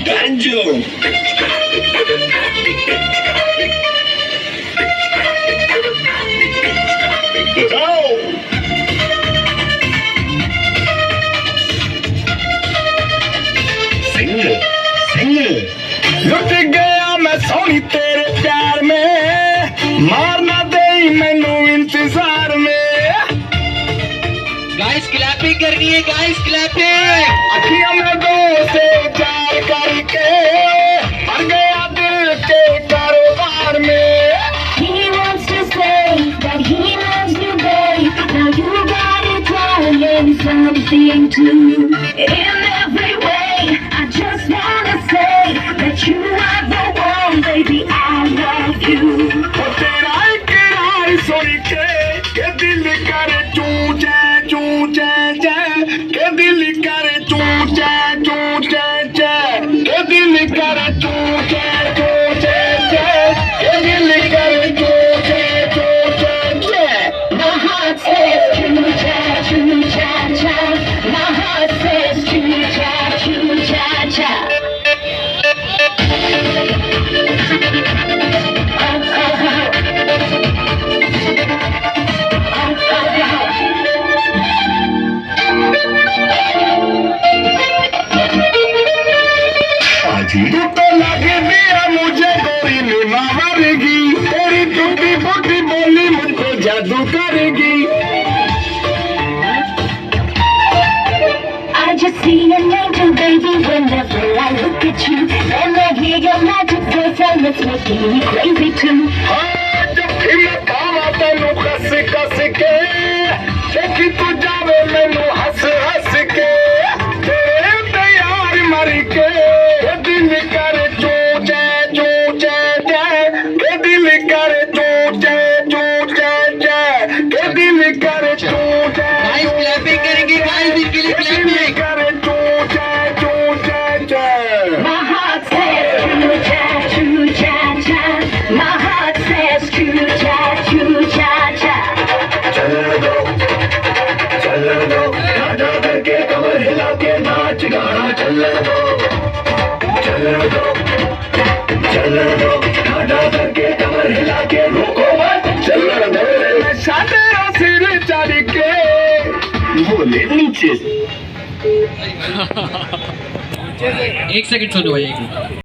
Banjo. बताओ। Singer singer लुट गया मैं सोनी तेरे प्यार में, मारना दे मैनू इंतजार में। गाइस क्लैपिंग करनी है, गाइस क्लैपिंग। अखियां में दो से चार करके मर गया दिल के कारोबार में। He wants to say that he loves you, babe. Now you got it wrong and something too. In every way, I just wanna say that you are the one, baby. I love you. ओ तेरा इकरार सुन के दिल करे चू चे चे, के दिल करे चू चे चे, के दिल करे चू चे चे, के दिल करे चू चे। My heart says choo cha choo cha cha. My heart says choo cha choo cha cha. तू तो लग दिया मुझे गोरी नीमा मारेगी, तेरी टूटी फूटी बोली मुझको जादू करेगी। I just see an angel, baby, whenever I look at you. And I hear your magic voice and it's making me crazy too. हाँ, जब भी मैं पावा तेनू कस के, देखी तू जावे मैनू हंस के, तेरे ते यार मर के दिल करे चू चे के दिल करे चू चे के दिल करे चू गाइस क्लैपिंग करेंगे, गाइस इनके लिए क्लैपिंग। करे चू चे। My heart says choo cha choo cha cha. My heart says choo cha choo cha cha. चल दो गाना करके कमर हिला के नाच गाना चल दो गाना करके कमर हिला के रोको मत चल दो शादी सिर चढ़ के बोले नीचे। एक सेकंड सुनो भाई, एक मिनट।